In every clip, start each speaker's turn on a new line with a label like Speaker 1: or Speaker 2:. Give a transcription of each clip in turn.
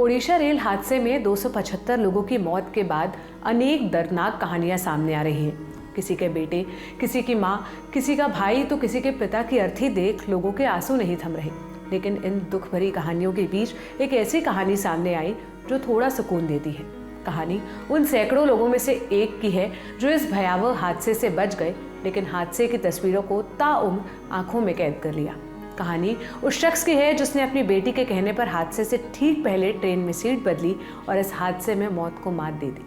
Speaker 1: Odisha rail हादसे में 275 लोगों की मौत के बाद अनेक दर्दनाक कहानियां सामने आ रही हैं। किसी के बेटे, किसी की मां, किसी का भाई तो किसी के पिता की अर्थी देख लोगों के आंसू नहीं थम रहे। लेकिन इन दुख भरी कहानियों के बीच एक ऐसी कहानी सामने आई जो थोड़ा सुकून देती है। कहानी उन सैकड़ों लोगों में से एक की है जो इस भयावह हादसे से बच गए, लेकिन हादसे की तस्वीरों को ताउम्र आंखों में कैद कर लिया। कहानी उस शख्स की है जिसने अपनी बेटी के कहने पर हादसे से ठीक पहले ट्रेन में सीट बदली और इस हादसे में मौत को मात दे दी।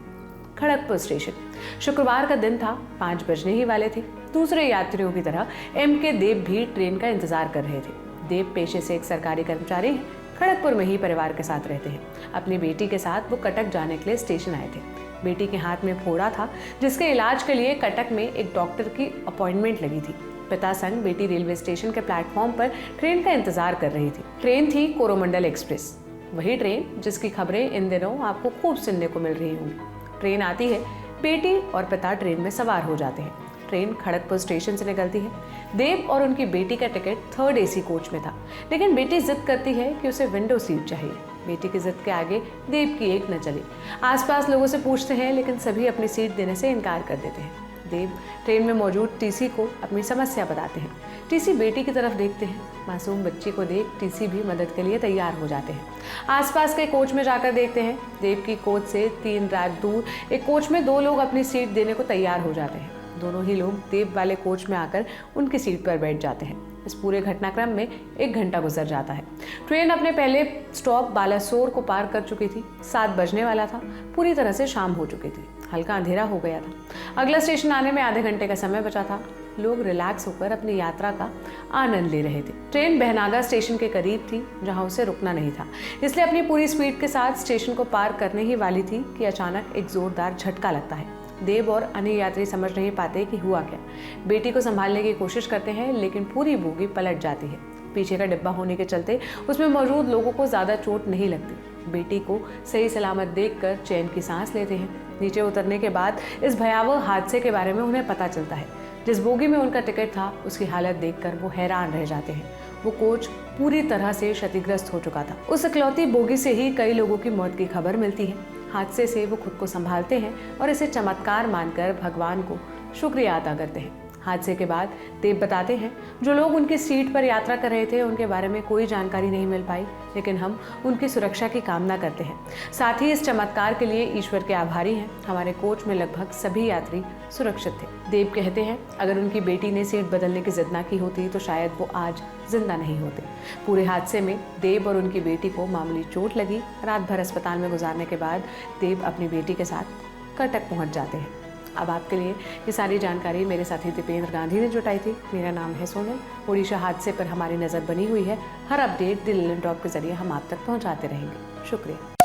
Speaker 1: खड़गपुर स्टेशन, शुक्रवार का दिन था, 5 बजने ही वाले थे। दूसरे यात्रियों की तरह के देव भी ट्रेन का इंतजार कर रहे थे। देव पेशे से एक सरकारी कर्मचारी हैं, खड़गपुर में ही परिवार के साथ रहते हैं। अपनी बेटी के साथ वो कटक जाने के लिए स्टेशन आए थे। बेटी के हाथ में फोड़ा था जिसके इलाज के लिए कटक में एक डॉक्टर की अपॉइंटमेंट लगी थी। पिता संग बेटी रेलवे स्टेशन के प्लेटफॉर्म पर ट्रेन का इंतजार कर रही थी। ट्रेन थी कोरोमंडल एक्सप्रेस, वही ट्रेन जिसकी खबरें इन दिनों आपको खूब सुनने को मिल रही होंगी। ट्रेन आती है, बेटी और पिता ट्रेन में सवार हो जाते हैं। ट्रेन खड़गपुर स्टेशन से निकलती है। देव और उनकी बेटी का टिकट 3rd AC कोच में था, लेकिन बेटी जिद करती है कि उसे विंडो सीट चाहिए। बेटी की जिद के आगे देव की एक न चली। आसपास लोगों से पूछते हैं, लेकिन सभी अपनी सीट देने से इनकार कर देते हैं। देव ट्रेन में मौजूद टीसी को अपनी समस्या बताते हैं। टीसी बेटी की तरफ देखते हैं। मासूम बच्ची को देख टीसी भी मदद के लिए तैयार हो जाते हैं। आसपास के कोच में जाकर देखते हैं, देव की कोच से 3 रैक दूर एक कोच में 2 लोग अपनी सीट देने को तैयार हो जाते हैं। दोनों ही लोग देव वाले कोच में आकर उनकी सीट पर बैठ जाते हैं। इस पूरे घटनाक्रम में 1 घंटा गुजर जाता है। ट्रेन अपने पहले स्टॉप बालासोर को पार कर चुकी थी। 7 बजने वाला था। पूरी तरह से शाम हो चुकी थी। हल्का अंधेरा हो गया था। अगला स्टेशन आने में आधे घंटे का समय बचा था। लोग रिलैक्स होकर अपनी यात्रा का आनंद ले रहे थे। ट्रेन बहनागा स्टेशन के करीब थी, जहां उसे रुकना नहीं था, इसलिए अपनी पूरी स्पीड के साथ स्टेशन को पार करने ही वाली थी कि अचानक एक जोरदार झटका लगता है। देव और अन्य यात्री समझ नहीं पाते कि हुआ क्या। बेटी को संभालने की कोशिश करते हैं, लेकिन पूरी बोगी पलट जाती है। पीछे का डिब्बा होने के चलते उसमें मौजूद लोगों को ज्यादा चोट नहीं लगती। बेटी को सही सलामत देखकर चैन की सांस लेते हैं। नीचे उतरने के बाद इस भयावह हादसे के बारे में उन्हें पता चलता है। जिस बोगी में उनका टिकट था उसकी हालत देखकर वो हैरान रह जाते हैं। वो कोच पूरी तरह से क्षतिग्रस्त हो चुका था। उस इकलौती बोगी से ही कई लोगों की मौत की खबर मिलती है। हादसे से वो खुद को संभालते हैं और इसे चमत्कार मानकर भगवान को शुक्रिया अदा करते हैं। हादसे के बाद देव बताते हैं, जो लोग उनकी सीट पर यात्रा कर रहे थे उनके बारे में कोई जानकारी नहीं मिल पाई, लेकिन हम उनकी सुरक्षा की कामना करते हैं। साथ ही इस चमत्कार के लिए ईश्वर के आभारी हैं। हमारे कोच में लगभग सभी यात्री सुरक्षित थे। देव कहते हैं, अगर उनकी बेटी ने सीट बदलने की जिद ना की होती तो शायद वो आज जिंदा नहीं होते। पूरे हादसे में देव और उनकी बेटी को मामूली चोट लगी। रात भर अस्पताल में गुजारने के बाद देव अपनी बेटी के साथ कटक पहुंच जाते हैं। अब आपके लिए ये सारी जानकारी मेरे साथी दीपेंद्र गांधी ने जुटाई थी। मेरा नाम है सोनल। ओडिशा हादसे पर हमारी नज़र बनी हुई है। हर अपडेट द लिलन टॉप के जरिए हम आप तक पहुंचाते रहेंगे। शुक्रिया।